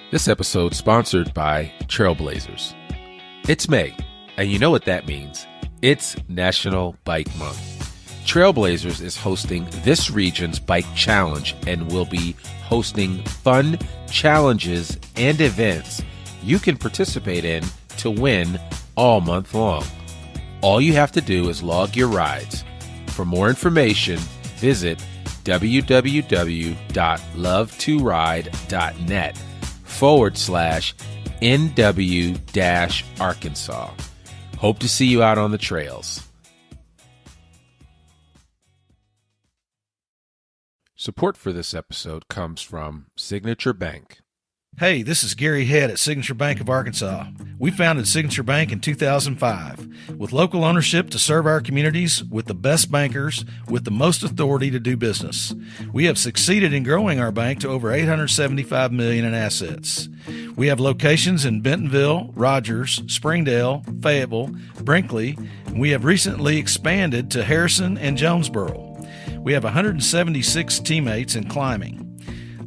This episode sponsored by Trailblazers. It's May, and you know what that means. It's National Bike Month. Trailblazers is hosting this region's bike challenge and will be hosting fun challenges and events you can participate in to win all month long. All you have to do is log your rides. For more information, visit www.love2ride.net/NW-Arkansas. Hope to see you out on the trails. Support for this episode comes from Signature Bank. Hey, this is Gary Head at Signature Bank of Arkansas. We founded Signature Bank in 2005 with local ownership to serve our communities with the best bankers with the most authority to do business. We have succeeded in growing our bank to over $875 million in assets. We have locations in Bentonville, Rogers, Springdale, Fayetteville, Brinkley, and we have recently expanded to Harrison and Jonesboro. We have 176 teammates in climbing.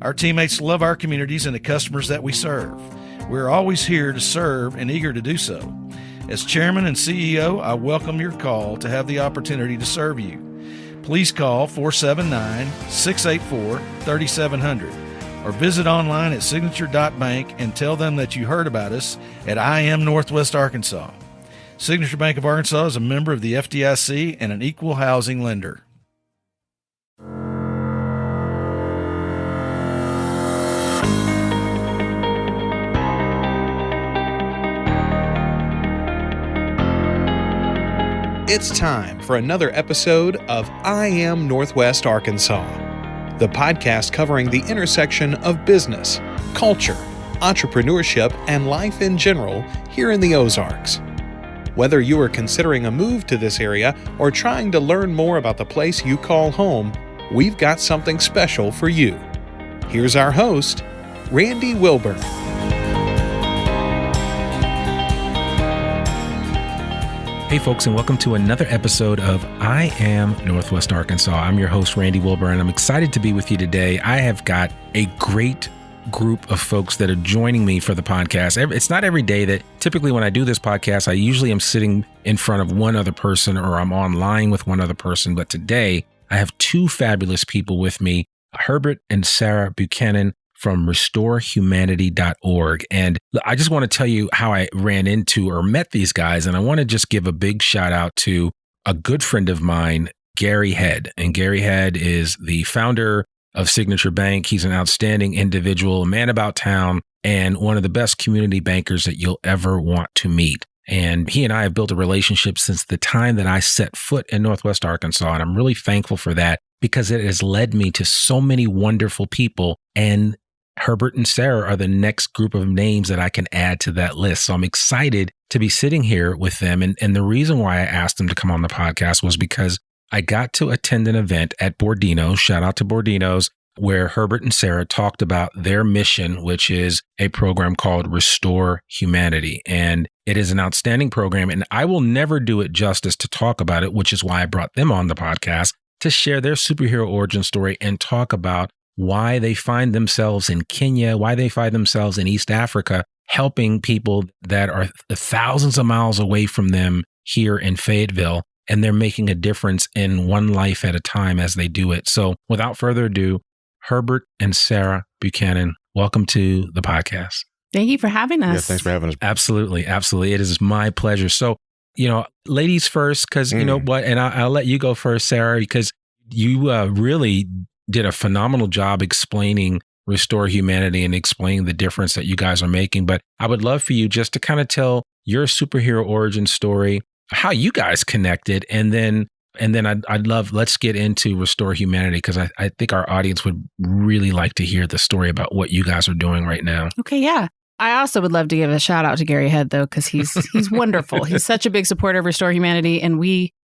Our teammates love our communities and the customers that we serve. We're always here to serve and eager to do so. As Chairman and CEO, I welcome your call to have the opportunity to serve you. Please call 479-684-3700 or visit online at signature.bank and tell them that you heard about us at I Am Northwest Arkansas. Signature Bank of Arkansas is a member of the FDIC and an equal housing lender. It's time for another episode of I Am Northwest Arkansas, the podcast covering the intersection of business, culture, entrepreneurship, and life in general here in the Ozarks. Whether you are considering a move to this area or trying to learn more about the place you call home, we've got something special for you. Here's our host, Randy Wilburn. Hey folks, and welcome to another episode of I Am Northwest Arkansas. I'm your host, Randy Wilburn, and I'm excited to be with you today. I have got a great group of folks that are joining me for the podcast. It's not every day that typically when I do this podcast, I usually am sitting in front of one other person or I'm online with one other person. But today I have two fabulous people with me, Herbert and Sarah Buchanan from resurfaces.org. And I just want to tell you how I ran into or met these guys. And I want to just give a big shout out to a good friend of mine, Gary Head. And Gary Head is the founder of Signature Bank. He's an outstanding individual, a man about town, and one of the best community bankers that you'll ever want to meet. And he and I have built a relationship since the time that I set foot in Northwest Arkansas. And I'm really thankful for that because it has led me to so many wonderful people. And Herbert and Sarah are the next group of names that I can add to that list. So I'm excited to be sitting here with them. And the reason why I asked them to come on the podcast was because I got to attend an event at Bordino's, shout out to Bordino's, where Herbert and Sarah talked about their mission, which is a program called Restore Humanity. And it is an outstanding program. And I will never do it justice to talk about it, which is why I brought them on the podcast to share their superhero origin story and talk about why they find themselves in Kenya, why they find themselves in East Africa, helping people that are thousands of miles away from them here in Fayetteville. And they're making a difference in one life at a time as they do it. So without further ado, Herbert and Sarah Buchanan, welcome to the podcast. Thank you for having us. Yeah, thanks for having us. Absolutely. Absolutely. It is my pleasure. So, ladies first, because you know what, and I'll let you go first, Sarah, because you really did a phenomenal job explaining Restore Humanity and explaining the difference that you guys are making. But I would love for you just to kind of tell your superhero origin story, how you guys connected, and then I'd love, let's get into Restore Humanity, because I think our audience would really like to hear the story about what you guys are doing right now. Okay, yeah. I also would love to give a shout out to Gary Head, though, because he's wonderful. He's such a big supporter of Restore Humanity. And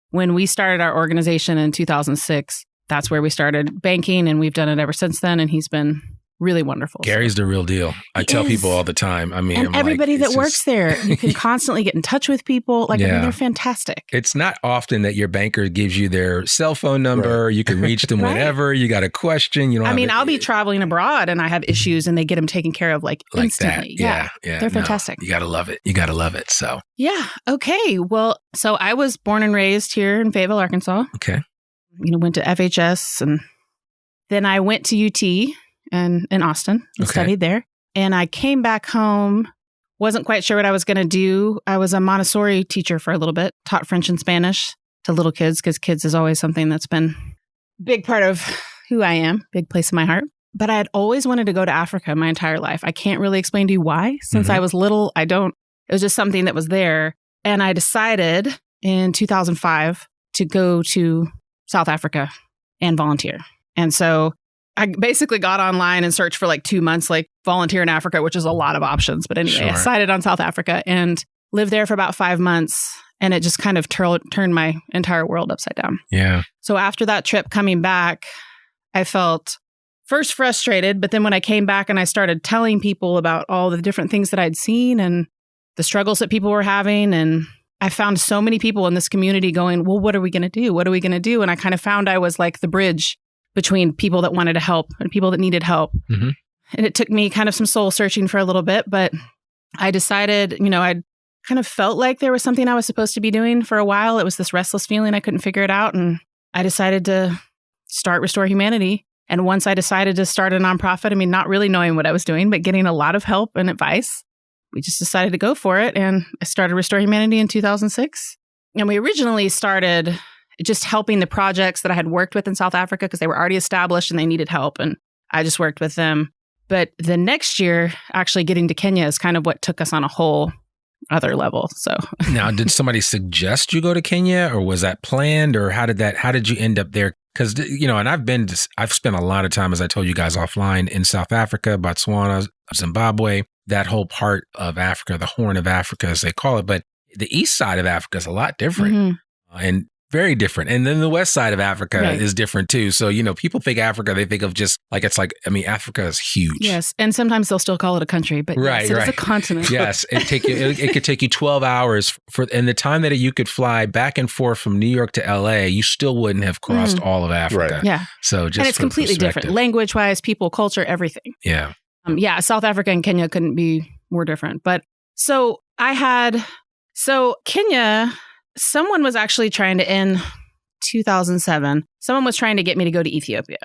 when we started our organization in 2006, that's where we started banking, and we've done it ever since then. And he's been really wonderful. Gary's the real deal. I tell people all the time. I mean, and everybody that works there, you can constantly get in touch with people. Like, I mean, they're fantastic. It's not often that your banker gives you their cell phone number. Right. You can reach them whenever you got a question. You know, I'll be traveling abroad and I have issues and they get them taken care of like instantly. That. Yeah. They're fantastic. You got to love it. You got to love it. So, yeah. Okay. Well, so I was born and raised here in Fayetteville, Arkansas. Okay. Went to FHS and then I went to UT and in Austin and studied there. And I came back home, wasn't quite sure what I was going to do. I was a Montessori teacher for a little bit, taught French and Spanish to little kids because kids is always something that's been a big part of who I am, big place in my heart. But I had always wanted to go to Africa my entire life. I can't really explain to you why. Since I was little, it was just something that was there. And I decided in 2005 to go to South Africa and volunteer. And so I basically got online and searched for like 2 months, like volunteer in Africa, which is a lot of options. But anyway, I decided on South Africa and lived there for about 5 months. And it just kind of turned my entire world upside down. Yeah. So after that trip coming back, I felt first frustrated. But then when I came back and I started telling people about all the different things that I'd seen and the struggles that people were having, and I found so many people in this community going, well, what are we going to do? What are we going to do? And I kind of found I was like the bridge between people that wanted to help and people that needed help. Mm-hmm. And it took me kind of some soul searching for a little bit, but I decided, I'd kind of felt like there was something I was supposed to be doing for a while. It was this restless feeling. I couldn't figure it out. And I decided to start Restore Humanity. And once I decided to start a nonprofit, not really knowing what I was doing, but getting a lot of help and advice, we just decided to go for it. And I started Restore Humanity in 2006. And we originally started just helping the projects that I had worked with in South Africa because they were already established and they needed help. And I just worked with them. But the next year, actually getting to Kenya is kind of what took us on a whole other level. So now, did somebody suggest you go to Kenya, or was that planned, or how did you end up there? Because, and I've spent a lot of time, as I told you guys offline, in South Africa, Botswana, Zimbabwe, that whole part of Africa, the Horn of Africa, as they call it. But the east side of Africa is a lot different. And very different. And then the west side of Africa is different too. So, people think Africa, they think of just like, Africa is huge. Yes. And sometimes they'll still call it a country, but yes, it's a continent. Yes. It could take you 12 hours and the time that you could fly back and forth from New York to LA, you still wouldn't have crossed all of Africa. Right. Yeah. So just and it's completely different. Language wise, people, culture, everything. Yeah. South Africa and Kenya couldn't be more different. But Kenya, someone was actually trying to, in 2007, someone was trying to get me to go to Ethiopia.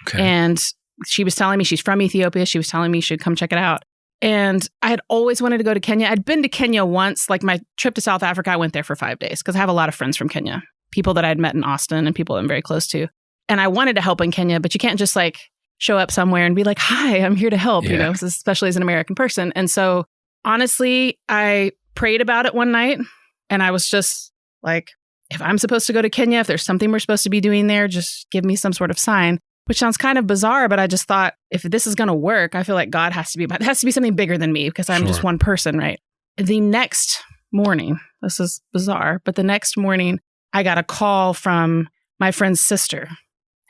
Okay. And she was telling me she's from Ethiopia. She was telling me she'd come check it out. And I had always wanted to go to Kenya. I'd been to Kenya once, like my trip to South Africa, I went there for 5 days because I have a lot of friends from Kenya, people that I'd met in Austin and people I'm very close to. And I wanted to help in Kenya, but you can't just like show up somewhere and be like, hi, I'm here to help, especially as an American person. And so honestly, I prayed about it one night and I was just like, if I'm supposed to go to Kenya, if there's something we're supposed to be doing there, just give me some sort of sign, which sounds kind of bizarre. But I just thought, if this is going to work, I feel like God has to be, it has to be something bigger than me because I'm just one person, right? The next morning, this is bizarre, but the next morning, I got a call from my friend's sister,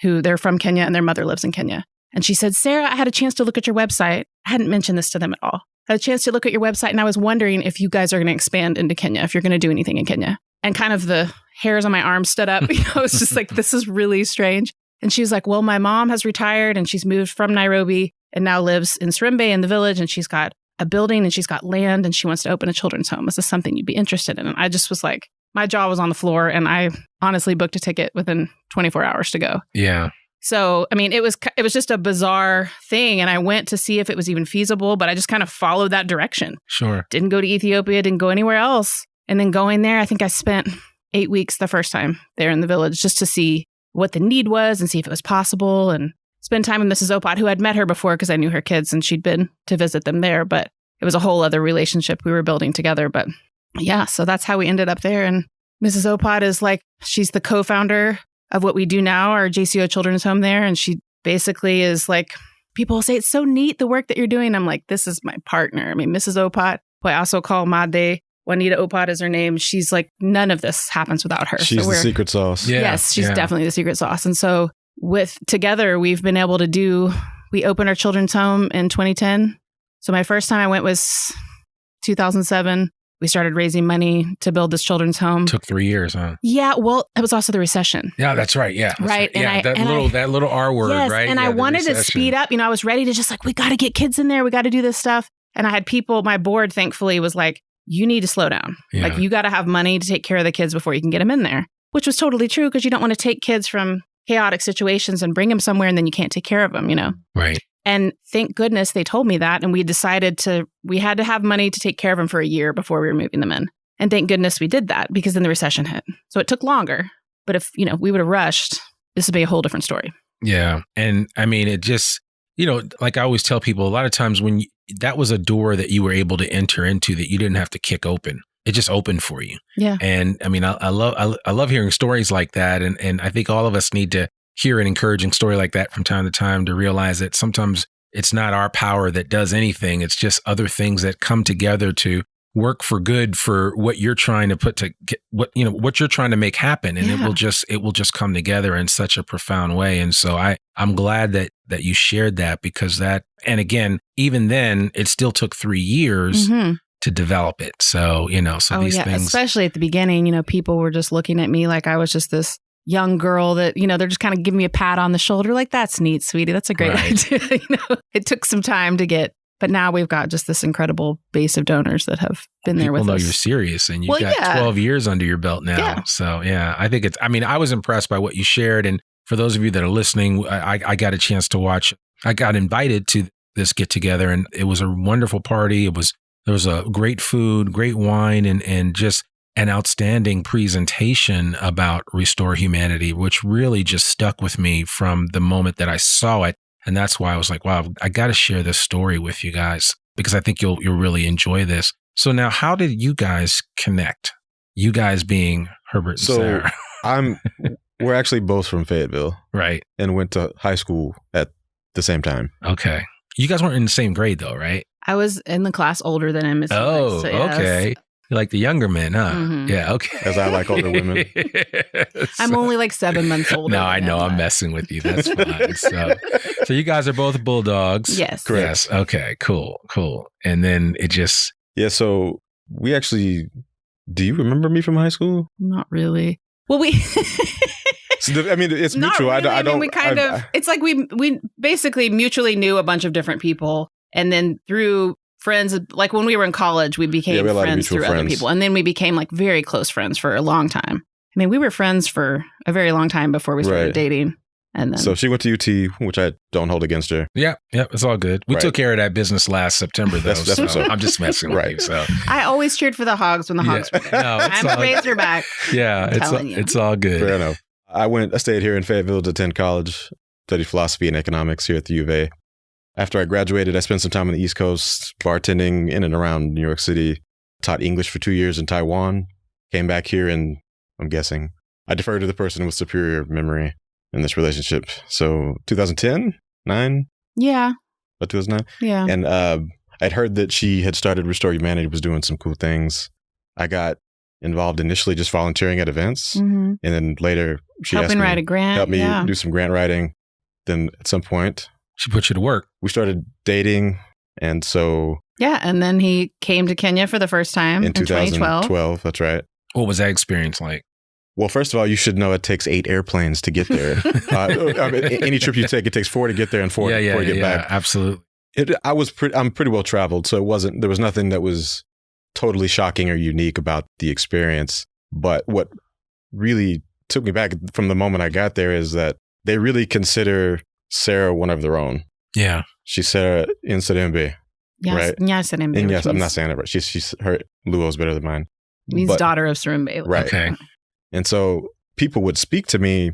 who they're from Kenya and their mother lives in Kenya. And she said, Sarah, I had a chance to look at your website. I hadn't mentioned this to them at all. I had a chance to look at your website and I was wondering if you guys are going to expand into Kenya, if you're going to do anything in Kenya. And kind of the hairs on my arm stood up. I was just like, this is really strange. And she was like, well, my mom has retired and she's moved from Nairobi and now lives in Serimbe in the village. And she's got a building and she's got land and she wants to open a children's home. Is this something you'd be interested in? And I just was like, my jaw was on the floor and I honestly booked a ticket within 24 hours to go. Yeah. So, it was just a bizarre thing. And I went to see if it was even feasible, but I just kind of followed that direction. Sure. Didn't go to Ethiopia, didn't go anywhere else. And then going there, I think I spent 8 weeks the first time there in the village just to see what the need was and see if it was possible and spend time with Mrs. Opad, who I'd met her before because I knew her kids and she'd been to visit them there. But it was a whole other relationship we were building together. But yeah, so that's how we ended up there. And Mrs. Opad is she's the co-founder of what we do now, our JCO Children's Home there. And she basically is like, people say, it's so neat, the work that you're doing. I'm like, this is my partner. Mrs. Opad, who I also call Made, Juanita Opad is her name. She's like, none of this happens without her. She's the secret sauce. Yeah, yes, she's definitely the secret sauce. And so together, we've been able to do We opened our children's home in 2010. So my first time I went was 2007. We started raising money to build this children's home. Took 3 years, huh? Yeah, well, it was also the recession. Yeah, that's right. Yeah, that's right. Yeah, that little R word, yes, right? And yeah, I wanted to speed up. I was ready to just we got to get kids in there. We got to do this stuff. And I had people, my board, thankfully, was like, you need to slow down. Yeah. You got to have money to take care of the kids before you can get them in there, which was totally true because you don't want to take kids from chaotic situations and bring them somewhere and then you can't take care of them, Right. And thank goodness they told me that. And we decided we had to have money to take care of them for a year before we were moving them in. And thank goodness we did that because then the recession hit. So it took longer. But if, we would have rushed, this would be a whole different story. Yeah. And I mean, it just, like I always tell people, a lot of times when that was a door that you were able to enter into that you didn't have to kick open. It just opened for you. Yeah. And I mean, I love hearing stories like that. And I think all of us need to hear an encouraging story like that from time to time to realize that sometimes it's not our power that does anything. It's just other things that come together to work for good for what you're trying to what you're trying to make happen. And it will just come together in such a profound way. And so I'm glad that you shared that because and again, even then it still took 3 years to develop it. So, these things, especially at the beginning, people were just looking at me like I was just this young girl that, they're just kind of giving me a pat on the shoulder. Like, that's neat, sweetie. That's a great idea. It took some time to get, but now we've got just this incredible base of donors that have been there with us. People know you're serious and you've got 12 years under your belt now. Yeah. So I think I was impressed by what you shared. And for those of you that are listening, I got a chance to watch, I got invited to this get together and it was a wonderful party. There was a great food, great wine, and just an outstanding presentation about Restore Humanity, which really just stuck with me from the moment that I saw it. And that's why I was like, wow, I got to share this story with you guys because I think you'll really enjoy this. So now, how did you guys connect? You guys being Herbert and Sarah. We're actually both from Fayetteville. Right. And went to high school at the same time. Okay. You guys weren't in the same grade though, right? I was in the class older than him. Oh, so yes. Okay. You like the younger men, huh? Mm-hmm. Yeah, okay. As I like older women. I'm only like 7 months older. No, I know. I'm messing with you. That's fine. So you guys are both Bulldogs. Yes. Correct. Yes. Okay, cool. And then it just... Yeah, so we actually... Do you remember me from high school? Not really. Well, it's mutual. Really. It's like we basically mutually knew a bunch of different people. And then through friends, like when we were in college, we became friends through other people. And then we became like very close friends for a long time. I mean, we were friends for a very long time before we started dating. And then, so she went to UT, which I don't hold against her. Yeah, it's all good. We took care of that business last September, though. So I'm just messing with you. So I always cheered for the Hogs when the Hogs were there. No, I'm a Razorback. Yeah, it's all good. Fair enough. I stayed here in Fayetteville to attend college, studied philosophy and economics here at the U of A. After I graduated, I spent some time on the East Coast, bartending in and around New York City, taught English for 2 years in Taiwan, came back here, and I'm guessing I defer to the person with superior memory in this relationship. So 2010, 9? Yeah. About 2009? Yeah. And I'd heard that she had started Restore Humanity, was doing some cool things. I got involved initially just volunteering at events. Mm-hmm. And then later she helping write a grant. Help me do some grant writing. Then at some point, she put you to work. We started dating. And so... Yeah. And then he came to Kenya for the first time in 2012. That's right. What was that experience like? Well, first of all, you should know it takes 8 airplanes to get there. Any trip you take, it takes 4 to get there and 4 before you get back. Absolutely. I'm pretty well traveled, so there was nothing that was totally shocking or unique about the experience. But what really took me back from the moment I got there is that they really consider Sarah one of their own. Yeah. She's Sarah Insadembe. Yes, right? Nyasadembe. Yes, I'm not saying it right. Her Luo's better than mine. He's daughter of Sarumbe. Right. Okay. And so people would speak to me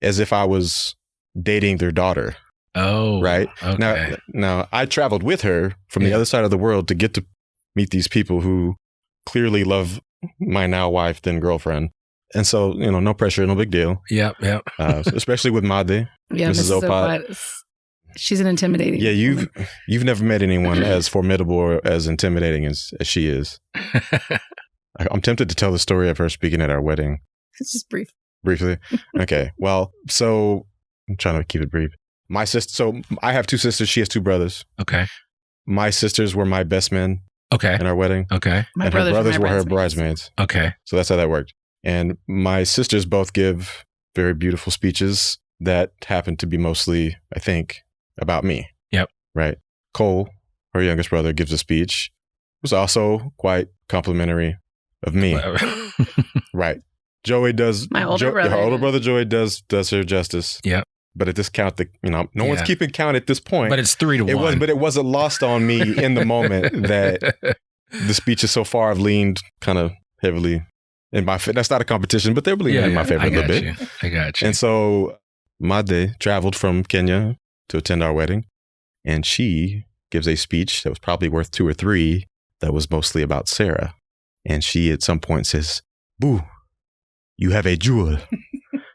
as if I was dating their daughter. Oh, right. Okay. Now I traveled with her from the other side of the world to get to meet these people who clearly love my now wife, then girlfriend. And so, no pressure, no big deal. Yep. Especially with Made, Mrs. Opat. She's an intimidating. Yeah, you've never met anyone as formidable or as intimidating as she is. I'm tempted to tell the story of her speaking at our wedding. It's just briefly. Okay. Well, so I'm trying to keep it brief. My sister, so I have 2 sisters. She has 2 brothers. Okay. My sisters were my best men Okay. in our wedding. Okay. My And her brothers were her bridesmaids. bridesmaids. Okay. So that's how that worked. And my sisters both give very beautiful speeches that happen to be mostly, I think, about me. Yep. Right. Cole, her youngest brother, gives a speech. It was also quite complimentary of me. Right. Joey does. My older brother. Her older brother Joey does her justice. Yep. But at this count, no one's Yeah. keeping count at this point. But it's 3-1. But it wasn't lost on me in the moment that the speeches so far have leaned kind of heavily in my favor. That's not a competition, but they're leaning in my favor I a little got bit. you. I got you. And so Made traveled from Kenya to attend our wedding, and she gives a speech that was probably worth 2 or 3 that was mostly about Sarah. And she at some point says, "Boo, you have a jewel."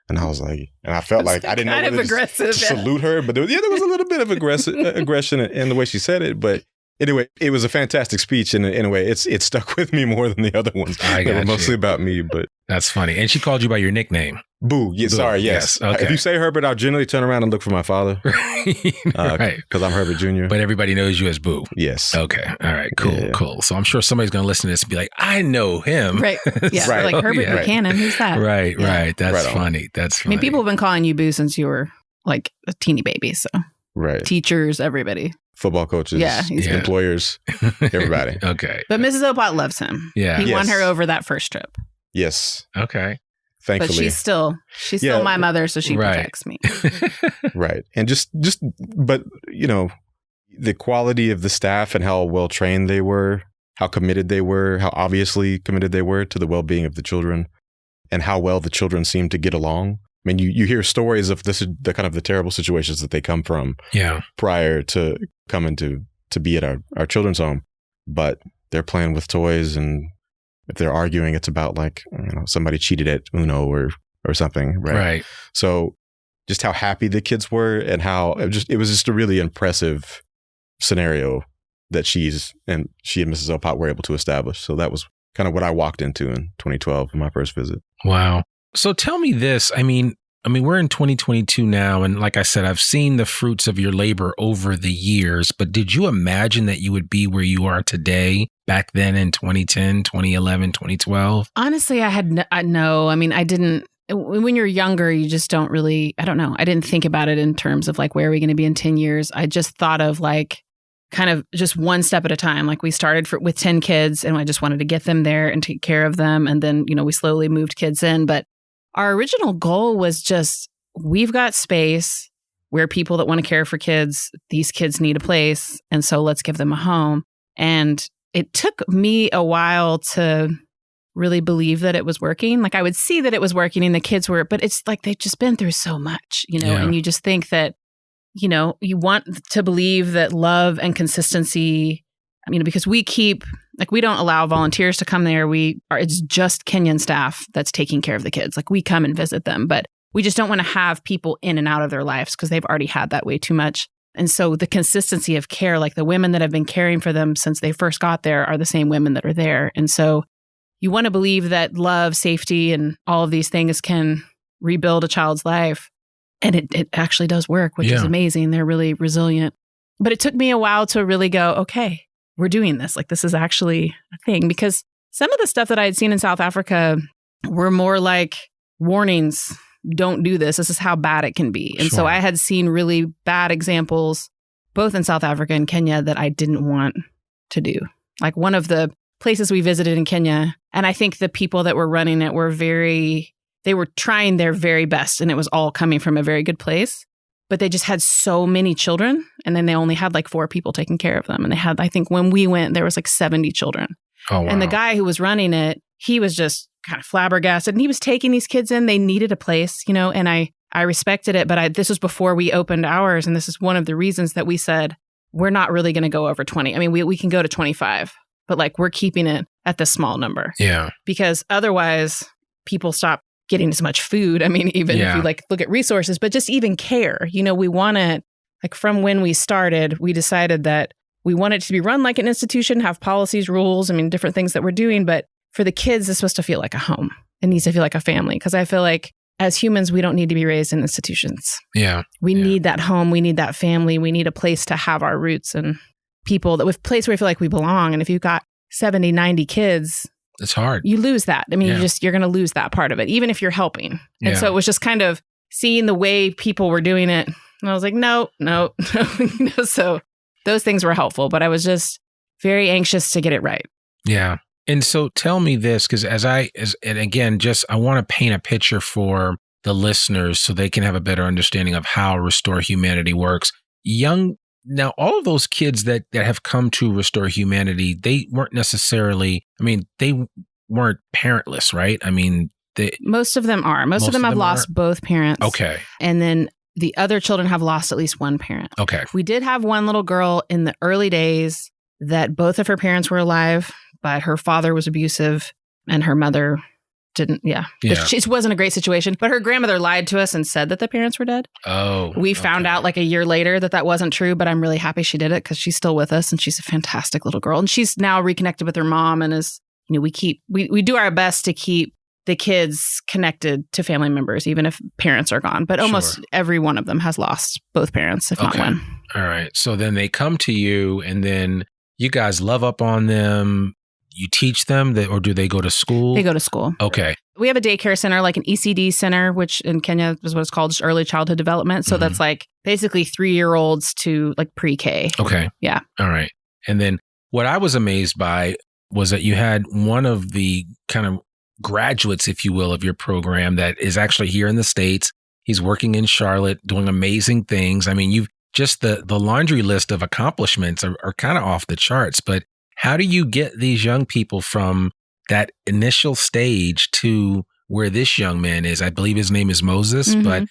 And I was like, and I felt like I didn't know kind of whether to aggressive. salute her, but there was a little bit of aggression in the way she said it. But anyway, it was a fantastic speech, and in a way, it stuck with me more than the other ones. I They were got mostly you. about me, but That's funny. And she called you by your nickname. Boo. Yeah, Boo. sorry, yes. Yes, okay. If you say Herbert, I'll generally turn around and look for my father Right. because I'm Herbert Jr. But everybody knows you as Boo. Yes. Okay. All right. Cool. Yeah. Cool. So I'm sure somebody's going to listen to this and be like, I know him. Right. Yeah. Right. Like Herbert Yeah. Buchanan. Who's that? Right. Yeah. Right. That's Right on. funny. That's I funny. mean, people have been calling you Boo since you were like a teeny baby. So Right. teachers, everybody. Football coaches, Yeah, he's Yeah. employers, everybody. Okay. But Mrs. Opot loves him. Yeah. He won Yes. her over that first trip. Yes. Okay. But Thankfully. she's still Yeah. my mother, so she Right. protects me. Right. And but the quality of the staff and how well trained they were, how committed they were, how obviously committed they were to the well-being of the children, and how well the children seemed to get along. I mean, you hear stories of the kind of the terrible situations that they come from Yeah. prior to coming to be at our children's home, but they're playing with toys, and if they're arguing, it's about like somebody cheated at Uno or something, right? Right. So just how happy the kids were, and how it was just a really impressive scenario that she and Mrs. Opot were able to establish. So that was kind of what I walked into in 2012 in my first visit. Wow. So tell me this. I mean, we're in 2022 now. And like I said, I've seen the fruits of your labor over the years, but did you imagine that you would be where you are today back then in 2010, 2011, 2012? Honestly, I didn't. When you're younger, you just don't really, I don't know. I didn't think about it in terms of like, where are we going to be in 10 years? I just thought of like kind of just one step at a time. Like we started with 10 kids and I just wanted to get them there and take care of them. And then, we slowly moved kids in. But our original goal was just, we've got space. We're people that want to care for kids. These kids need a place. And so let's give them a home. And it took me a while to really believe that it was working. Like I would see that it was working and the kids were, but it's like they've just been through so much, Yeah. and you just think that, you want to believe that love and consistency, because we don't allow volunteers to come there. It's just Kenyan staff that's taking care of the kids. Like we come and visit them, but we just don't want to have people in and out of their lives because they've already had that way too much. And so the consistency of care, like the women that have been caring for them since they first got there are the same women that are there. And so you want to believe that love, safety, and all of these things can rebuild a child's life. And it actually does work, which is amazing. They're really resilient. But it took me a while to really go, okay, we're doing this. Like this is actually a thing. Because some of the stuff that I had seen in South Africa were more like warnings. Don't do this. This is how bad it can be. And so I had seen really bad examples, both in South Africa and Kenya, that I didn't want to do. Like one of the places we visited in Kenya, and I think the people that were running it they were trying their very best, and it was all coming from a very good place. But they just had so many children, and then they only had like 4 people taking care of them. And they had, I think when we went, there was like 70 children. Oh, wow. And the guy who was running it, he was just kind of flabbergasted, and he was taking these kids in. They needed a place, and I respected it. But this was before we opened ours. And this is one of the reasons that we said, we're not really going to go over 20. I mean, we can go to 25, but like we're keeping it at this small number. Yeah. Because otherwise people stop getting as much food. I mean, even if you like look at resources, but just even care, we want it. Like from when we started, we decided that we want it to be run like an institution, have policies, rules, different things that we're doing. But for the kids, it's supposed to feel like a home. It needs to feel like a family. Because I feel like as humans, we don't need to be raised in institutions. Yeah. We need that home. We need that family. We need a place to have our roots and people that with place where we feel like we belong. And if you've got 70, 90 kids, it's hard. You lose that. I mean, you're going to lose that part of it, even if you're helping. And so it was just kind of seeing the way people were doing it. And I was like, no. So those things were helpful, but I was just very anxious to get it right. Yeah. And so tell me this, because and again, I want to paint a picture for the listeners so they can have a better understanding of how Restore Humanity works. Now, all of those kids that have come to Restore Humanity, they weren't necessarily, they weren't parentless, right? Most of them are. Most of them have lost both parents. Okay. And then the other children have lost at least one parent. Okay. We did have one little girl in the early days that both of her parents were alive, but her father was abusive and her mother didn't. Yeah. It wasn't a great situation, but her grandmother lied to us and said that the parents were dead. Oh. We found out like a year later that wasn't true, but I'm really happy she did it because she's still with us and she's a fantastic little girl. And she's now reconnected with her mom and is, we do our best to keep the kids connected to family members, even if parents are gone. But almost every one of them has lost both parents, if not one. All right. So then they come to you and then you guys love up on them. You teach them or do they go to school? They go to school. Okay. We have a daycare center, like an ECD center, which in Kenya is what it's called, just early childhood development. So that's like basically 3-year-olds to like pre-K. Okay. Yeah. All right. And then what I was amazed by was that you had one of the kind of graduates, if you will, of your program that is actually here in the States. He's working in Charlotte, doing amazing things. You've just the laundry list of accomplishments are kind of off the charts, but how do you get these young people from that initial stage to where this young man is? I believe his name is Moses, but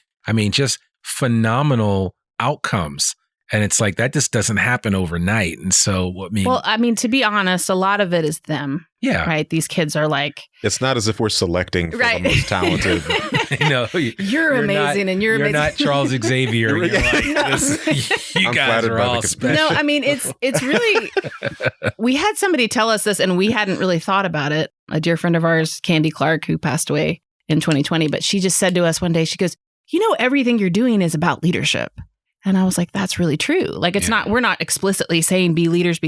just phenomenal outcomes. And it's like, that just doesn't happen overnight. And so, to be honest, a lot of it is them. Yeah. Right. These kids are like, it's not as if we're selecting for the most talented. You're amazing not, and you're amazing. You're not Charles Xavier. You're like this, you guys are all special. No, it's really, we had somebody tell us this and we hadn't really thought about it. A dear friend of ours, Candy Clark, who passed away in 2020, but she just said to us one day, she goes, everything you're doing is about leadership. And I was like, that's really true. Like, it's not, we're not explicitly saying be leaders,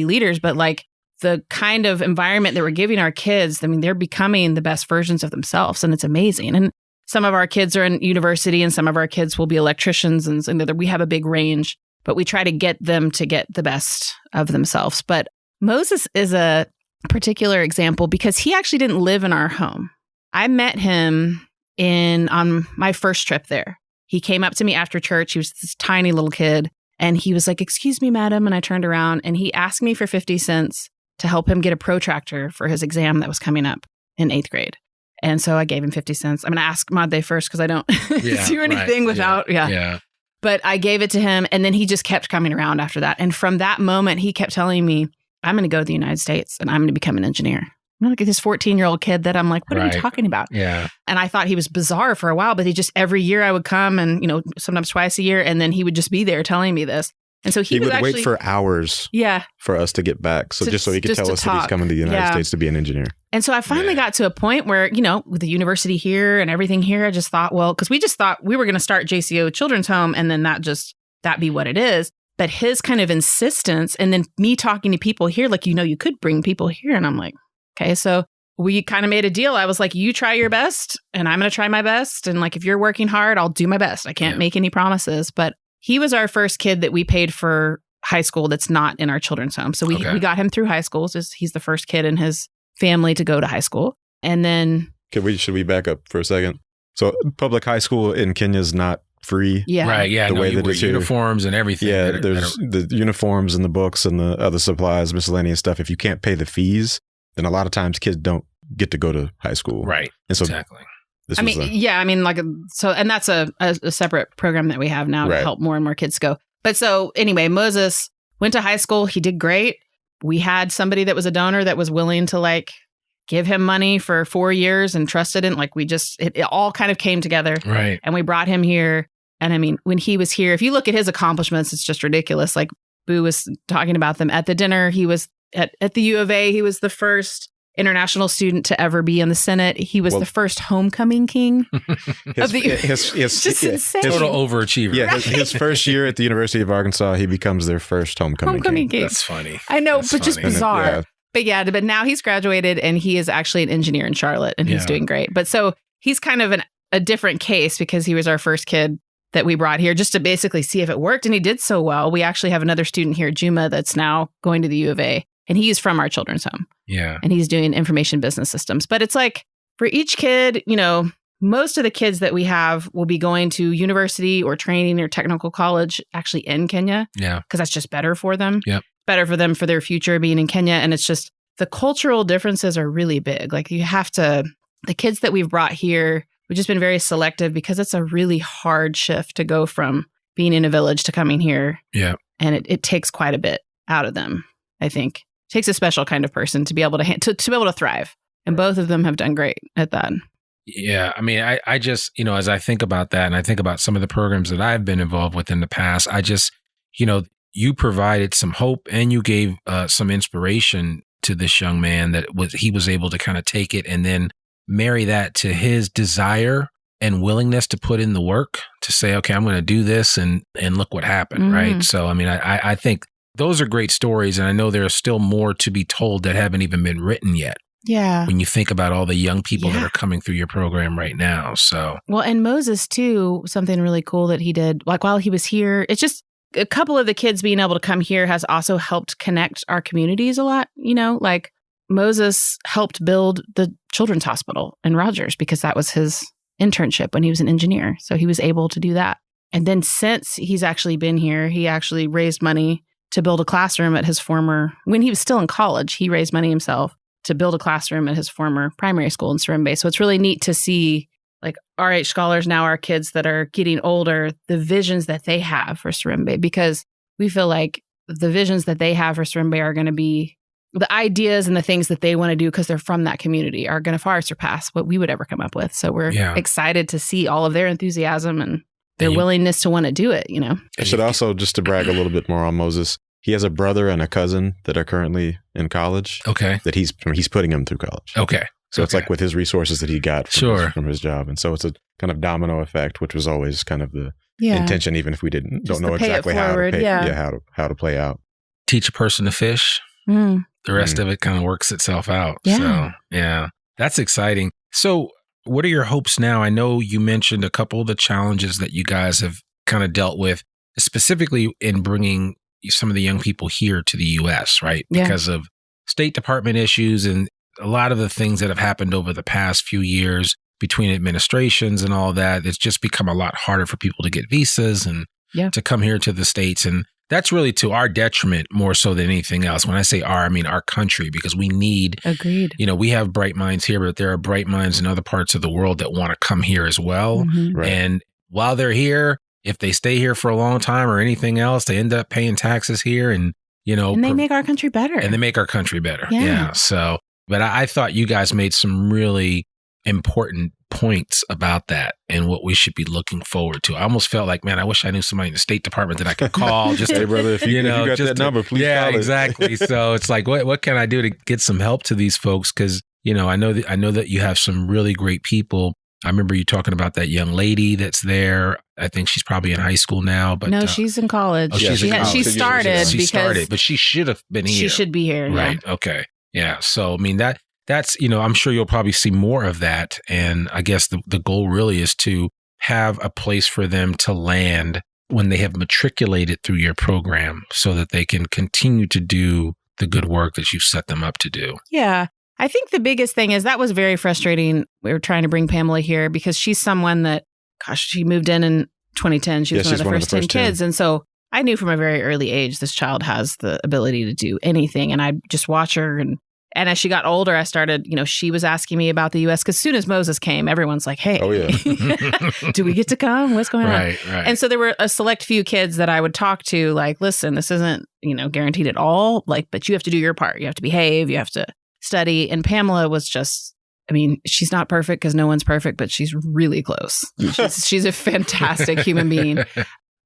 but like the kind of environment that we're giving our kids, they're becoming the best versions of themselves. And it's amazing. And some of our kids are in university and some of our kids will be electricians and we have a big range, but we try to get them to get the best of themselves. But Moses is a particular example because he actually didn't live in our home. I met him on my first trip there. He came up to me after church. He was this tiny little kid. And he was like, "Excuse me, madam." And I turned around and he asked me for 50 cents to help him get a protractor for his exam that was coming up in 8th grade. And so I gave him 50 cents. I'm going to ask Madde first because I don't do anything without. Yeah. But I gave it to him. And then he just kept coming around after that. And from that moment, he kept telling me, "I'm going to go to the United States and I'm going to become an engineer." Look at this 14-year-old kid that I'm like, what are you talking about? Yeah. And I thought he was bizarre for a while, but he just every year I would come and, sometimes twice a year. And then he would just be there telling me this. And so he would actually wait for hours for us to get back. So just so he could tell us that he's coming to the United States to be an engineer. And so I finally got to a point where, with the university here and everything here, I just thought, because we just thought we were going to start JCO Children's Home and then that be what it is. But his kind of insistence and then me talking to people here, like, you could bring people here. And I'm like, okay, so we kind of made a deal. I was like, you try your best and I'm going to try my best. And like, if you're working hard, I'll do my best. I can't make any promises. But he was our first kid that we paid for high school that's not in our children's home. So we got him through high school. He's the first kid in his family to go to high school. And then... Should we back up for a second? So public high school in Kenya is not free. Yeah. Right. Yeah. The way that it's uniforms and everything. Yeah. There's the uniforms and the books and the other supplies, miscellaneous stuff. If you can't pay the fees, then a lot of times kids don't get to go to high school. Right. And so exactly. And that's a separate program that we have now to help more and more kids go. But so anyway, Moses went to high school. He did great. We had somebody that was a donor that was willing to give him money for 4 years and trusted in, it all kind of came together. Right. And we brought him here. And when he was here, if you look at his accomplishments, it's just ridiculous. Like Boo was talking about them at the dinner. He was at the U of A. He was the first international student to ever be in the Senate. He was the first homecoming king of the just insane. Total overachiever. Yeah, his first year at the University of Arkansas, he becomes their first homecoming king. That's funny. I know, That's but just funny. bizarre. But now he's graduated and he is actually an engineer in Charlotte and he's doing great. But so he's kind of a different case because he was our first kid that we brought here just to basically see if it worked. And he did so well. We actually have another student here, Juma, that's now going to the U of A. And he's from our children's home. Yeah. And he's doing information business systems. But it's like for each kid, most of the kids that we have will be going to university or training or technical college actually in Kenya. Yeah. Because that's just better for them. Yep. Better for them for their future being in Kenya. And it's just the cultural differences are really big. Like the kids that we've brought here, we've just been very selective because it's a really hard shift to go from being in a village to coming here. Yeah. And it takes quite a bit out of them, I think. It takes a special kind of person to be able to be able to thrive. And both of them have done great at that. Yeah. I mean, I just, as I think about that and I think about some of the programs that I've been involved with in the past, I just, you provided some hope and you gave some inspiration to this young man that he was able to kind of take it and then marry that to his desire and willingness to put in the work to say, okay, I'm going to do this and look what happened. Right. So, I mean, I think those are great stories. And I know there are still more to be told that haven't even been written yet. Yeah. When you think about all the young people that are coming through your program right now. So, well, and Moses too, something really cool that he did, like while he was here, it's just a couple of the kids being able to come here has also helped connect our communities a lot. Like Moses helped build the children's hospital in Rogers because that was his internship when he was an engineer. So he was able to do that. And then since he's actually been here, he actually raised money to build a classroom at his when he was still in college, he raised money himself to build a classroom at his former primary school in Serimbe. So it's really neat to see like RH scholars, now our kids that are getting older, the visions that they have for Serimbe, because we feel like the visions that they have for Serimbe are going to be the ideas and the things that they want to do because they're from that community are going to far surpass what we would ever come up with. So we're excited to see all of their enthusiasm and their willingness to want to do it, I should also, just to brag a little bit more on Moses, he has a brother and a cousin that are currently in college. Okay. That he's putting him through college. Okay. So it's like with his resources that he got from his job. And so it's a kind of domino effect, which was always kind of the intention, even if we don't know exactly how to play out. Teach a person to fish. The rest of it kind of works itself out. So, that's exciting. So what are your hopes now? I know you mentioned a couple of the challenges that you guys have kind of dealt with, specifically in bringing some of the young people here to the U.S., right? Because of State Department issues and a lot of the things that have happened over the past few years between administrations and all that. It's just become a lot harder for people to get visas and to come here to the States. And that's really to our detriment more so than anything else. When I say our, I mean our country, because we need, agreed. We have bright minds here, but there are bright minds in other parts of the world that want to come here as well. Right. And while they're here, if they stay here for a long time or anything else, they end up paying taxes here and, and they make our country better. And they make our country better. Yeah. So, but I thought you guys made some really important points about that and what we should be looking forward to. I almost felt like, man, I wish I knew somebody in the State Department that I could call. Just hey, brother, if you got that number, please call it. Exactly. So it's like, what can I do to get some help to these folks? Because I know that you have some really great people. I remember you talking about that young lady that's there. I think she's probably in high school now, but no, she's in college. Oh, she's in college. She started, but she should have been here. She should be here, right? Yeah. Okay, yeah. So I mean that's I'm sure you'll probably see more of that, and I guess the goal really is to have a place for them to land when they have matriculated through your program, so that they can continue to do the good work that you've set them up to do. Yeah. I think the biggest thing is that was very frustrating. We were trying to bring Pamela here because she's someone that, she moved in 2010. She was one of the first 10 kids. And so I knew from a very early age, this child has the ability to do anything. And I just watch her. And as she got older, I started, she was asking me about the U.S. because as soon as Moses came, everyone's like, hey, do we get to come? What's going on? Right. And so there were a select few kids that I would talk to, like, listen, this isn't, guaranteed at all. Like, but you have to do your part. You have to behave. You have to study. And Pamela was just, she's not perfect because no one's perfect, but she's really close. She's a fantastic human being.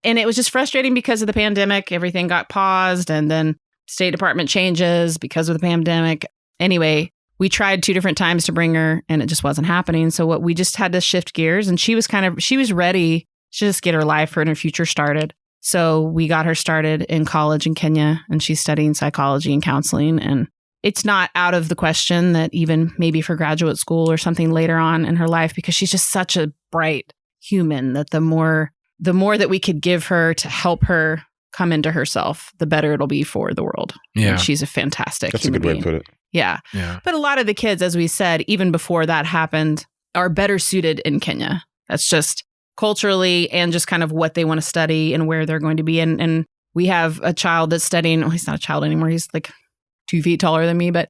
And it was just frustrating because of the pandemic. Everything got paused and then State Department changes because of the pandemic. Anyway, we tried 2 different times to bring her and it just wasn't happening. So what we just had to shift gears, and she was ready to just get her life and her future started. So we got her started in college in Kenya, and she's studying psychology and counseling. And it's not out of the question that even maybe for graduate school or something later on in her life, because she's just such a bright human, that the more that we could give her to help her come into herself, the better it'll be for the world. Yeah. And she's a fantastic That's a human good way being. to put it. Yeah. Yeah. But a lot of the kids, as we said, even before that happened, are better suited in Kenya. That's just culturally and just kind of what they want to study and where they're going to be. And we have a child that's studying, well, he's not a child anymore. He's like 2 feet taller than me, but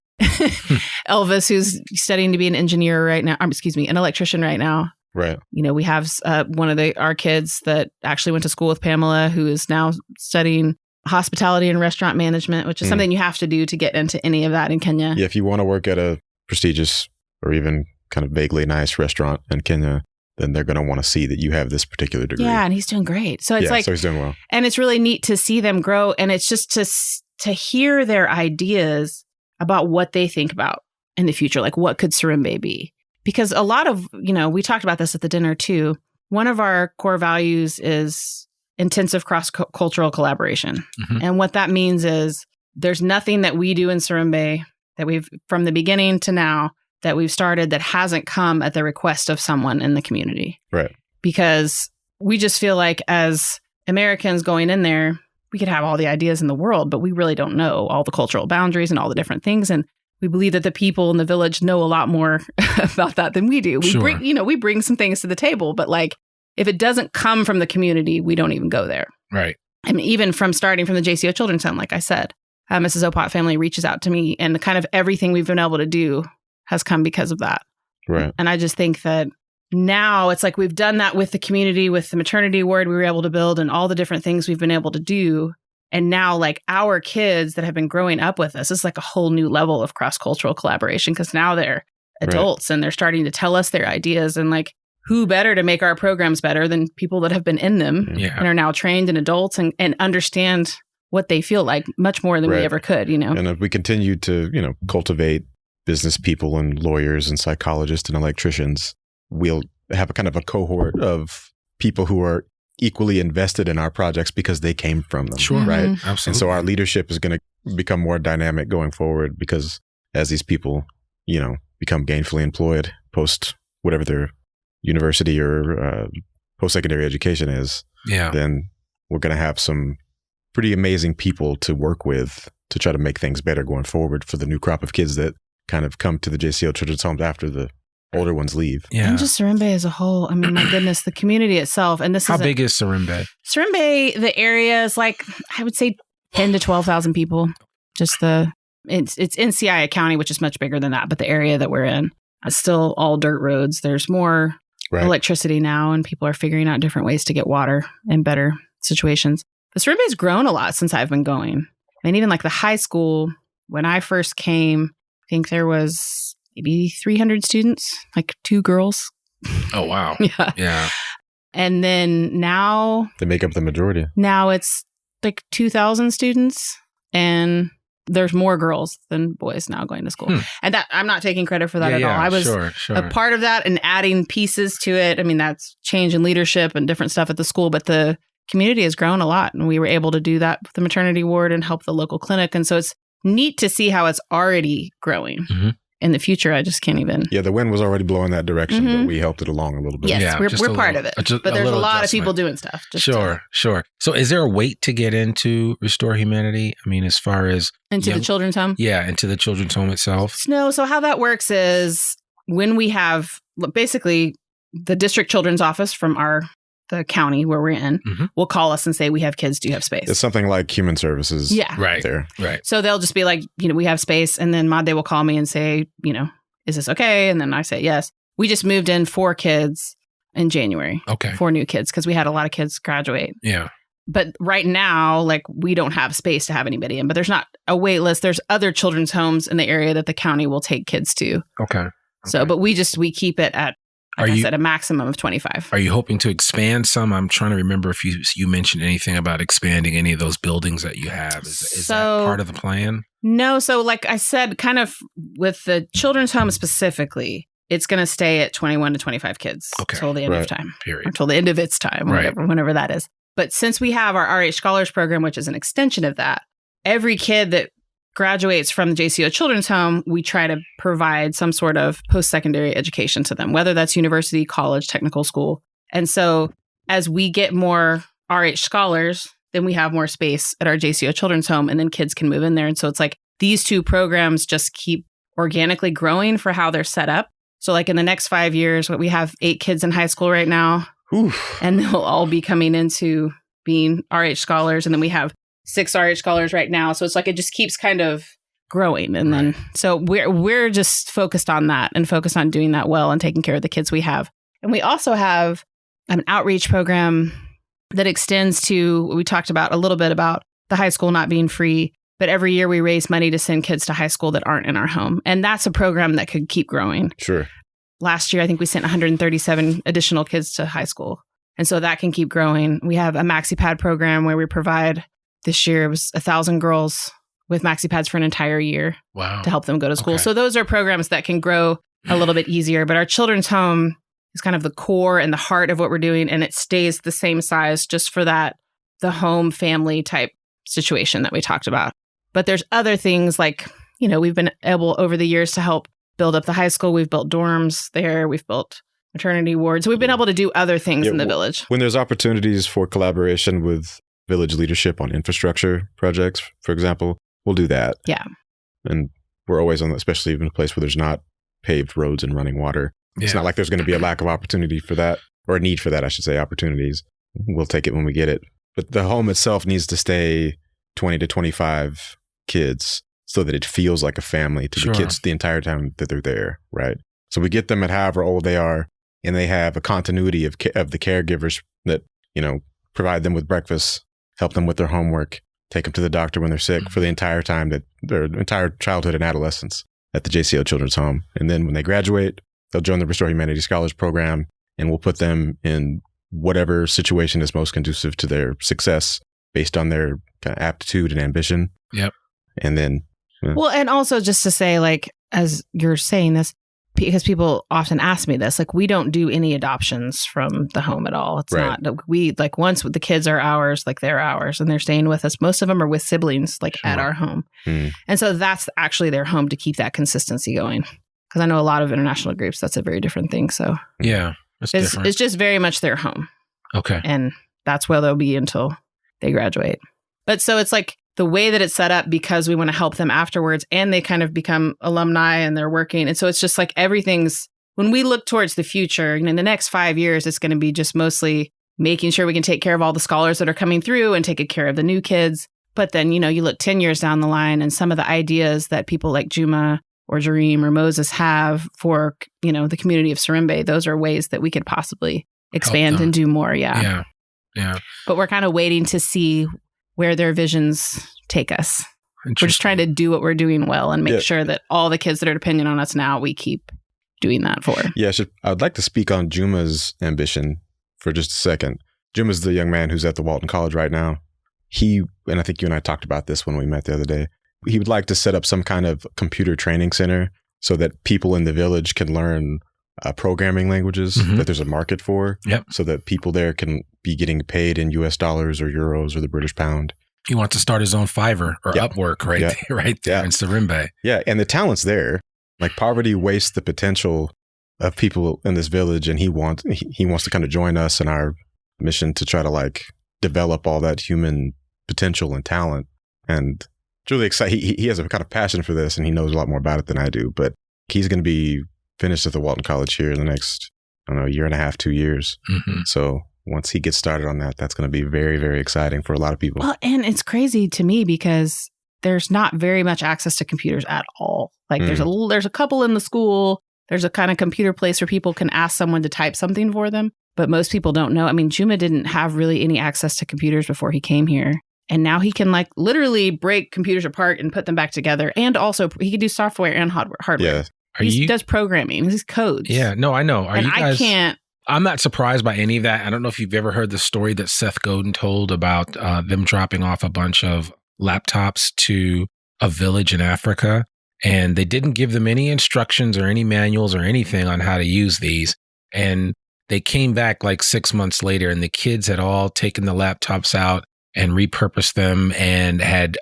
Elvis, who's studying to be an engineer right now, an electrician right now. Right. You know, we have one of our kids that actually went to school with Pamela, who is now studying hospitality and restaurant management, which is something you have to do to get into any of that in Kenya. Yeah, if you want to work at a prestigious or even kind of vaguely nice restaurant in Kenya, then they're going to want to see that you have this particular degree. Yeah, and he's doing great. So it's so he's doing well. And it's really neat to see them grow. And it's just to hear their ideas about what they think about in the future, like what could Serimbe be? Because a lot of, we talked about this at the dinner too. One of our core values is intensive cross-cultural collaboration. Mm-hmm. And what that means is there's nothing that we do in Serimbe that we've, from the beginning to now, that we've started that hasn't come at the request of someone in the community. Right. Because we just feel like as Americans going in there, we could have all the ideas in the world, but we really don't know all the cultural boundaries and all the different things. And we believe that the people in the village know a lot more about that than we do. We bring some things to the table, but like if it doesn't come from the community, we don't even go there. Right. I mean, even starting from the JCO Children's Home, like I said, Mrs. Opat family reaches out to me, and the kind of everything we've been able to do has come because of that. Right. And I just think that now it's like we've done that with the community, with the maternity ward we were able to build and all the different things we've been able to do. And now like our kids that have been growing up with us, it's like a whole new level of cross-cultural collaboration because now they're adults and they're starting to tell us their ideas. And like, who better to make our programs better than people that have been in them and are now trained and adults and understand what they feel like much more than we ever could, And if we continue to, cultivate business people and lawyers and psychologists and electricians, we'll have a kind of a cohort of people who are equally invested in our projects because they came from them. Sure. Right. Absolutely. And so our leadership is going to become more dynamic going forward because as these people, become gainfully employed post whatever their university or post-secondary education is, then we're going to have some pretty amazing people to work with to try to make things better going forward for the new crop of kids that kind of come to the JCO Children's Homes after the older ones leave. Yeah. And just Serimbe as a whole. I mean, my goodness, the community itself. And this How big is Serimbe? Serimbe, the area is like, I would say 10 to 12,000 people. Just it's in Siaya County, which is much bigger than that. But the area that we're in, it's still all dirt roads. There's more electricity now, and people are figuring out different ways to get water in better situations. But Serimbe's grown a lot since I've been going. I mean, even like the high school, when I first came, I think there was maybe 300 students, like 2 girls. Oh, wow. Yeah. And then now... They make up the majority. Now it's like 2,000 students, and there's more girls than boys now going to school. And that I'm not taking credit for that at all. I was a part of that and adding pieces to it. I mean, that's change in leadership and different stuff at the school, but the community has grown a lot, and we were able to do that with the maternity ward and help the local clinic. And so it's neat to see how it's already growing. In the future. I just can't even. Yeah, the wind was already blowing that direction, but we helped it along a little bit. Yes, we're part of it. But there's a lot of people doing stuff. Sure. So is there a wait to get into Restore Humanity? I mean, as far as... Into the children's home? Yeah, into the children's home itself? No, so how that works is when we have basically the district children's office from the county where we're in will call us and say, we have kids, do you have space? It's something like human services. Yeah. Right. So they'll just be like, we have space. And then Made will call me and say, is this okay? And then I say, yes. We just moved in 4 kids in January. Okay. 4 new kids because we had a lot of kids graduate. Yeah. But right now, like we don't have space to have anybody in, but there's not a wait list. There's other children's homes in the area that the county will take kids to. Okay. So, but we keep it at Like I said, a maximum of 25. Are you hoping to expand some? I'm trying to remember if you mentioned anything about expanding any of those buildings that you have. Is that part of the plan? No. So like I said, kind of with the children's home specifically, it's going to stay at 21 to 25 kids until the end of time. Period. Until the end of its time, whenever that is. But since we have our RH Scholars Program, which is an extension of that, every kid that graduates from the JCO Children's Home, we try to provide some sort of post-secondary education to them, whether that's university, college, technical school. And so as we get more RH scholars, then we have more space at our JCO Children's Home, and then kids can move in there. And so it's like these two programs just keep organically growing for how they're set up. So like in the next 5 years, we have 8 kids in high school right now, and they'll all be coming into being RH scholars. And then we have 6 RH scholars right now. So it's like it just keeps kind of growing. And then so we're just focused on that and focused on doing that well and taking care of the kids we have. And we also have an outreach program that extends to, we talked about a little bit about the high school not being free, but every year we raise money to send kids to high school that aren't in our home. And that's a program that could keep growing. Sure. Last year, I think we sent 137 additional kids to high school. And so that can keep growing. We have a MaxiPad program where we provide, this year it was 1,000 girls with MaxiPads for an entire year to help them go to school. Okay. So those are programs that can grow a little bit easier. But our children's home is kind of the core and the heart of what we're doing. And it stays the same size just for that, the home family type situation that we talked about. But there's other things like, you know, we've been able over the years to help build up the high school. We've built dorms there. We've built maternity wards. So we've been able to do other things in the village. When there's opportunities for collaboration with village leadership on infrastructure projects, for example, we'll do that. Yeah. And we're always on, especially in a place where there's not paved roads and running water. Yeah. It's not like there's going to be a lack of opportunity for that, or a need for that, I should say, opportunities. We'll take it when we get it. But the home itself needs to stay 20 to 25 kids so that it feels like a family to the kids the entire time that they're there, right? So we get them at however old they are, and they have a continuity of the caregivers that, you know, provide them with breakfast, help them with their homework, take them to the doctor when they're sick for the entire time, that their entire childhood and adolescence at the JCO Children's Home. And then when they graduate, they'll join the Restore Humanity Scholars Program, and we'll put them in whatever situation is most conducive to their success based on their kind of aptitude and ambition. Yep. And then... Well, and also just to say, like, as you're saying this, because people often ask me this, like, we don't do any adoptions from the home at all. It's not, we, like, once the kids are ours, like, they're ours and they're staying with us. Most of them are with siblings, like, at our home. And so that's actually their home to keep that consistency going. Because I know a lot of international groups, that's a very different thing. So yeah, it's just very much their home. Okay. And that's where they'll be until they graduate. But so it's like the way that it's set up, because we want to help them afterwards, and they kind of become alumni and they're working. And so it's just like everything's, when we look towards the future, you know, in the next 5 years, it's going to be just mostly making sure we can take care of all the scholars that are coming through and taking care of the new kids. But then, you know, you look 10 years down the line, and some of the ideas that people like Juma or Jareem or Moses have for, you know, the community of Serimbe, those are ways that we could possibly expand and do more. Yeah. But we're kind of waiting to see where their visions take us. We're just trying to do what we're doing well and make sure that all the kids that are dependent on us now, we keep doing that for. Yeah, I would like to speak on Juma's ambition for just a second. Juma's the young man who's at the Walton College right now. And I think you and I talked about this when we met the other day, he would like to set up some kind of computer training center so that people in the village can learn programming languages that there's a market for, so that people there can be getting paid in US dollars or euros or the British pound. He wants to start his own Fiverr or Upwork right there in Serimbe. Yeah, and the talent's there. Like, poverty wastes the potential of people in this village, and he wants to kind of join us in our mission to try to, like, develop all that human potential and talent. And it's really exciting. He has a kind of passion for this, and he knows a lot more about it than I do. But he's going to be finished at the Walton College here in the next, I don't know, year and a half, 2 years. So once he gets started on that, that's going to be very, very exciting for a lot of people. Well, and it's crazy to me because there's not very much access to computers at all. Like, there's a couple in the school. There's a kind of computer place where people can ask someone to type something for them. But most people don't know. I mean, Juma didn't have really any access to computers before he came here. And now he can, like, literally break computers apart and put them back together. And also he could do software and hardware. Yeah. He does programming. He's codes. Yeah, no, I know. I can't. I'm not surprised by any of that. I don't know if you've ever heard the story that Seth Godin told about them dropping off a bunch of laptops to a village in Africa, and they didn't give them any instructions or any manuals or anything on how to use these. And they came back like 6 months later, and the kids had all taken the laptops out and repurposed them and had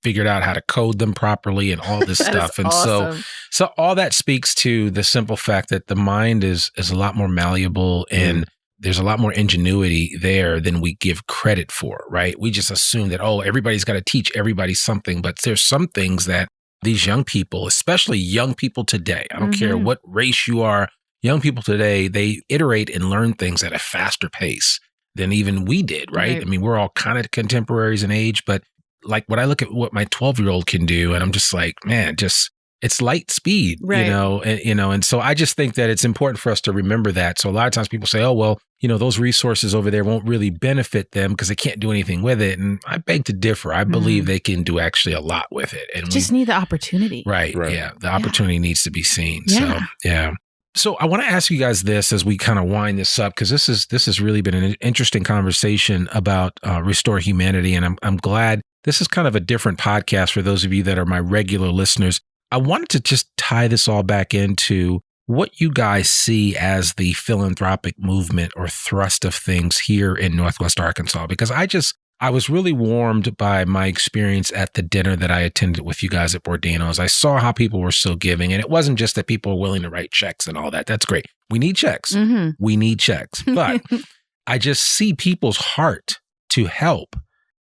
figured out how to code them properly and all this stuff. And awesome. so all that speaks to the simple fact that the mind is a lot more malleable and there's a lot more ingenuity there than we give credit for, right? We just assume that, everybody's got to teach everybody something, but there's some things that these young people, especially young people today, I don't care what race you are, young people today, they iterate and learn things at a faster pace than even we did, right? I mean, we're all kind of contemporaries in age, but like when I look at what my 12-year-old can do, and I'm just like, man, it's light speed, right. And so I just think that it's important for us to remember that. So a lot of times people say, those resources over there won't really benefit them because they can't do anything with it. And I beg to differ. I believe they can do actually a lot with it. And just need the opportunity. Right. Yeah. The opportunity needs to be seen. Yeah. So, yeah. So I want to ask you guys this as we kind of wind this up, because this has really been an interesting conversation about Restore Humanity. And I'm glad this is kind of a different podcast for those of you that are my regular listeners. I wanted to just tie this all back into what you guys see as the philanthropic movement or thrust of things here in Northwest Arkansas, because I was really warmed by my experience at the dinner that I attended with you guys at Bordino's. I saw how people were still giving, and it wasn't just that people were willing to write checks and all that. That's great. We need checks. We need checks. But I just see people's heart to help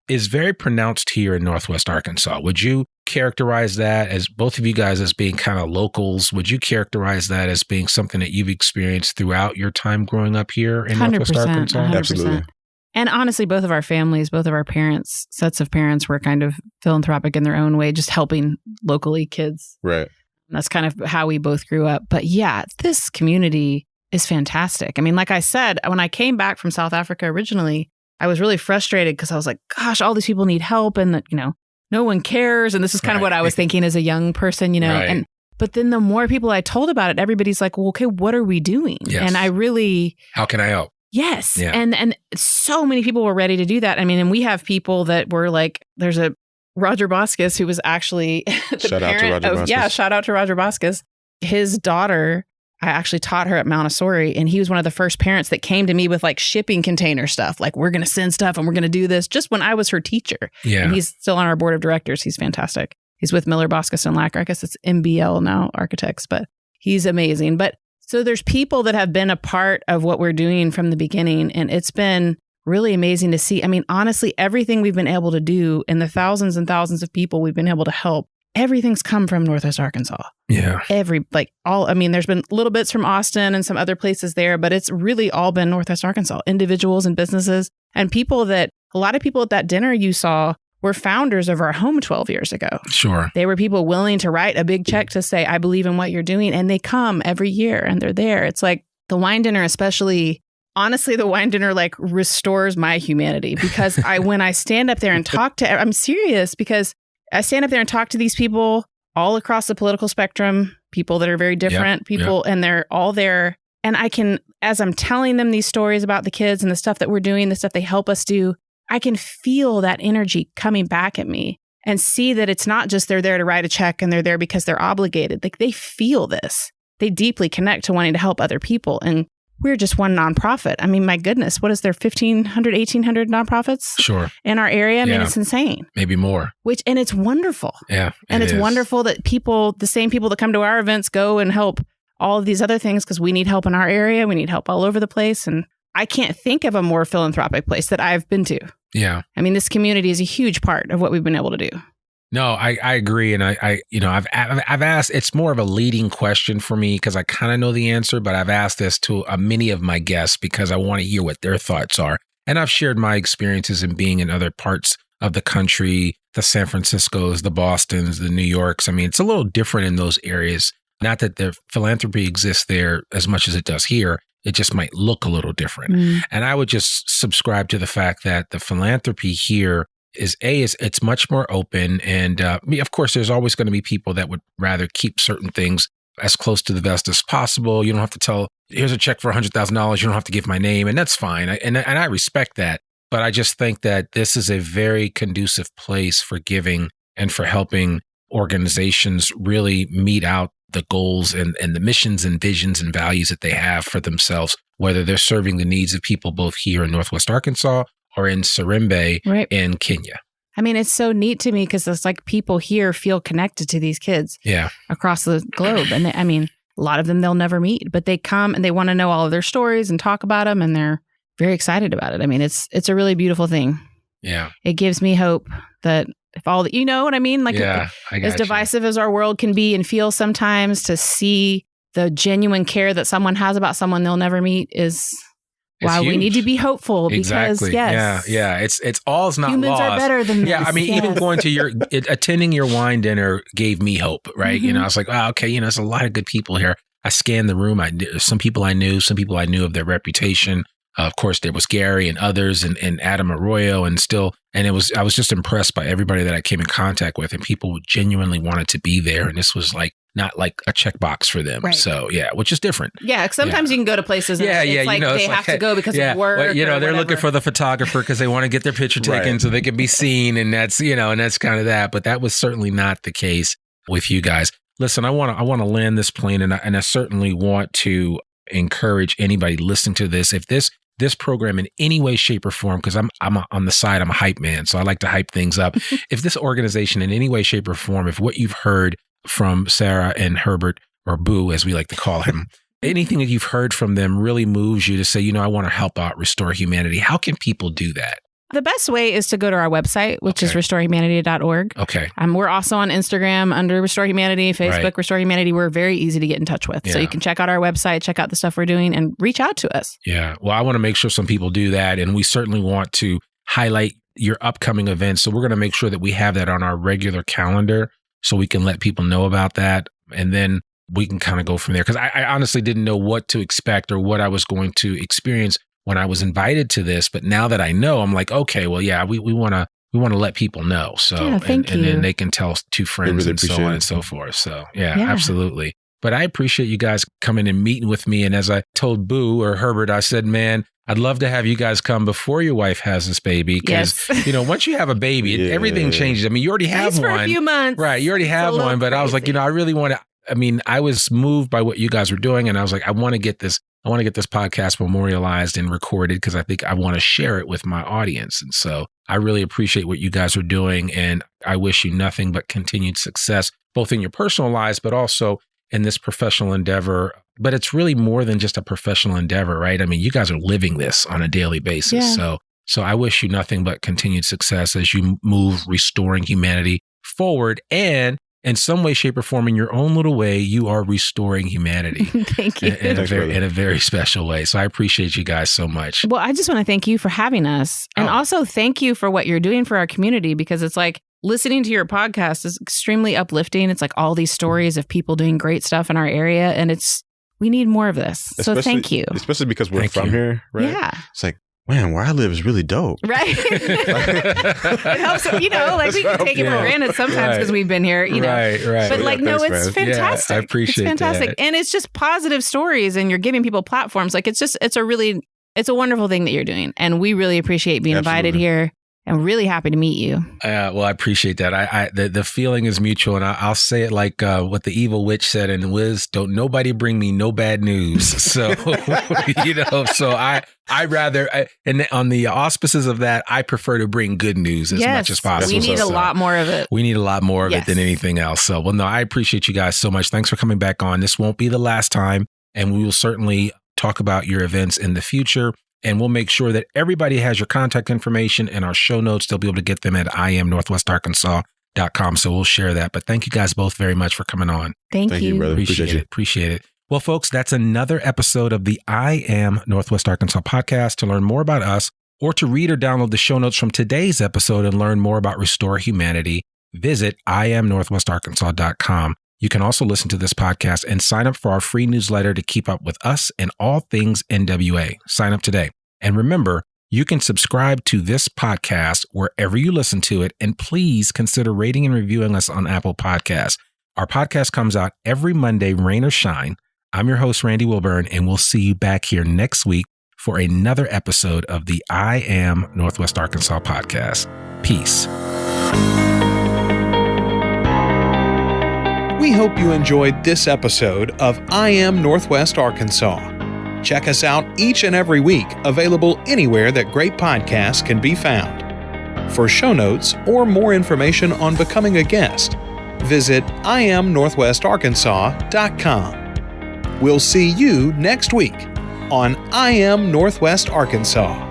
is very pronounced here in Northwest Arkansas. Would you characterize that as both of you guys as being kind of locals? Would you characterize that as being something that you've experienced throughout your time growing up here in Northwest Arkansas? 100%. Absolutely. And honestly, both of our families, both of our sets of parents were kind of philanthropic in their own way, just helping locally kids. Right. And that's kind of how we both grew up. But yeah, this community is fantastic. I mean, like I said, when I came back from South Africa originally, I was really frustrated because I was like, gosh, all these people need help and, no one cares. And this is kind of what I was thinking as a young person, Right. But then the more people I told about it, everybody's like, well, okay, what are we doing? Yes. And I really... How can I help? Yes. Yeah. And so many people were ready to do that. I mean, and we have people that were like, there's a Roger Boscus who was actually Shout out to Roger Boscus. Yeah, shout out to Roger Boscus. His daughter, I actually taught her at Montessori, and he was one of the first parents that came to me with like shipping container stuff. Like, we're going to send stuff and we're going to do this just when I was her teacher. Yeah. And he's still on our board of directors. He's fantastic. He's with Miller, Boscus and Lacker. I guess it's MBL now, architects, but he's amazing. But so there's people that have been a part of what we're doing from the beginning, and it's been really amazing to see. I mean, honestly, everything we've been able to do and the thousands and thousands of people we've been able to help, everything's come from Northwest Arkansas. Yeah. There's been little bits from Austin and some other places there, but it's really all been Northwest Arkansas, individuals and businesses and people that a lot of people at that dinner you saw were founders of our home 12 years ago. Sure. They were people willing to write a big check to say, I believe in what you're doing. And they come every year and they're there. It's like the wine dinner, especially, honestly, the wine dinner like restores my humanity because when I stand up there and I'm serious because I stand up there and talk to these people all across the political spectrum, people that are very different, and they're all there. And I can, as I'm telling them these stories about the kids and the stuff that we're doing, the stuff they help us do, I can feel that energy coming back at me and see that it's not just they're there to write a check and they're there because they're obligated. Like they feel this. They deeply connect to wanting to help other people. And we're just one nonprofit. I mean, my goodness, what is there, 1,500, 1,800 nonprofits in our area? I mean, it's insane. Maybe more. And it's wonderful. Yeah. And it's wonderful that the same people that come to our events go and help all of these other things because we need help in our area. We need help all over the place. And I can't think of a more philanthropic place that I've been to. Yeah. I mean, this community is a huge part of what we've been able to do. No, I agree. And I've asked, it's more of a leading question for me because I kind of know the answer, but I've asked this to many of my guests because I want to hear what their thoughts are. And I've shared my experiences in being in other parts of the country, the San Franciscos, the Bostons, the New Yorks. I mean, it's a little different in those areas. Not that the philanthropy exists there as much as it does here. It just might look a little different. And I would just subscribe to the fact that the philanthropy here is it's much more open. And of course, there's always going to be people that would rather keep certain things as close to the vest as possible. You don't have to tell, here's a check for $100,000. You don't have to give my name. And that's fine. And I respect that. But I just think that this is a very conducive place for giving and for helping organizations really meet out the goals and the missions and visions and values that they have for themselves, whether they're serving the needs of people both here in Northwest Arkansas or in Serimbe in Kenya. I mean, it's so neat to me because it's like people here feel connected to these kids across the globe. And I mean, a lot of them they'll never meet, but they come and they want to know all of their stories and talk about them. And they're very excited about it. I mean, it's a really beautiful thing. Yeah. It gives me hope that if all that, you know what I mean? Like as divisive as our world can be and feel sometimes, to see the genuine care that someone has about someone they'll never meet is why we need to be hopeful. Exactly. Because it's all's not humans lost. Are better than this. Yeah. I mean, even going to attending your wine dinner gave me hope, right? Mm-hmm. You know, I was like, oh, okay, there's a lot of good people here. I scanned the room. Some people I knew of their reputation. Of course, there was Gary and others and Adam Arroyo I was just impressed by everybody that I came in contact with, and people genuinely wanted to be there. And this was like, not like a checkbox for them. Right. So which is different. Yeah. Sometimes you can go to places and it's like they have to go because of work. Well, they're looking for the photographer because they want to get their picture taken so they can be seen. And that's, and that's kind of that. But that was certainly not the case with you guys. Listen, I want to land this plane, and I certainly want to encourage anybody listening to this. If this program in any way, shape, or form, because I'm on the side, I'm a hype man, so I like to hype things up. If this organization in any way, shape, or form, if what you've heard from Sarah and Herbert, or Boo, as we like to call him, anything that you've heard from them really moves you to say, I want to help out Restore Humanity. How can people do that? The best way is to go to our website, which is restorehumanity.org. Okay. We're also on Instagram under Restore Humanity, Facebook, Restore Humanity. We're very easy to get in touch with. Yeah. So you can check out our website, check out the stuff we're doing, and reach out to us. Yeah. Well, I want to make sure some people do that. And we certainly want to highlight your upcoming events. So we're going to make sure that we have that on our regular calendar so we can let people know about that. And then we can kind of go from there. Because I honestly didn't know what to expect or what I was going to experience when I was invited to this, but now that I know, I'm like, okay, well, we want to let people know. So, and then they can tell two friends and so on and so forth. So, absolutely. But I appreciate you guys coming and meeting with me. And as I told Boo or Herbert, I said, man, I'd love to have you guys come before your wife has this baby. Because, once you have a baby, everything changes. I mean, you already have one. For a few months. Right. You already have one. But I was like, I really want to, I was moved by what you guys were doing. And I was like, I want to get this podcast memorialized and recorded because I think I want to share it with my audience. And so I really appreciate what you guys are doing. And I wish you nothing but continued success, both in your personal lives, but also in this professional endeavor. But it's really more than just a professional endeavor, right? I mean, you guys are living this on a daily basis. Yeah. So I wish you nothing but continued success as you move Restoring Humanity forward. And in some way, shape, or form, in your own little way, you are restoring humanity. Thank you. In a very special way. So I appreciate you guys so much. Well, I just want to thank you for having us. And also thank you for what you're doing for our community, because it's like listening to your podcast is extremely uplifting. It's like all these stories of people doing great stuff in our area. And we need more of this. So thank you. Especially because we're from here, right? Yeah. It's like, man, where I live is really dope. Right. It helps, we can take it for granted sometimes because we've been here, Right. But it's fantastic. Yeah, I appreciate it's fantastic. That. And it's just positive stories and you're giving people platforms. Like it's a wonderful thing that you're doing. And we really appreciate being invited here. I'm really happy to meet you. Well, I appreciate that. The feeling is mutual, and I'll say it like what the evil witch said in Wiz: "Don't nobody bring me no bad news." So, so I rather, and on the auspices of that, I prefer to bring good news as much as possible. We need a lot more of it. We need a lot more of it than anything else. So, well, no, I appreciate you guys so much. Thanks for coming back on. This won't be the last time, and we will certainly talk about your events in the future. And we'll make sure that everybody has your contact information in our show notes. They'll be able to get them at iamnorthwestarkansas.com. So we'll share that. But thank you guys both very much for coming on. Thank you, brother. Appreciate it. Well, folks, that's another episode of the I Am Northwest Arkansas podcast. To learn more about us or to read or download the show notes from today's episode and learn more about Restore Humanity, visit iamnorthwestarkansas.com. You can also listen to this podcast and sign up for our free newsletter to keep up with us and all things NWA. Sign up today. And remember, you can subscribe to this podcast wherever you listen to it. And please consider rating and reviewing us on Apple Podcasts. Our podcast comes out every Monday, rain or shine. I'm your host, Randy Wilburn, and we'll see you back here next week for another episode of the I Am Northwest Arkansas podcast. Peace. We hope you enjoyed this episode of I Am Northwest Arkansas. Check us out each and every week, available anywhere that great podcasts can be found. For show notes or more information on becoming a guest, visit IamNorthwestArkansas.com. We'll see you next week on I Am Northwest Arkansas.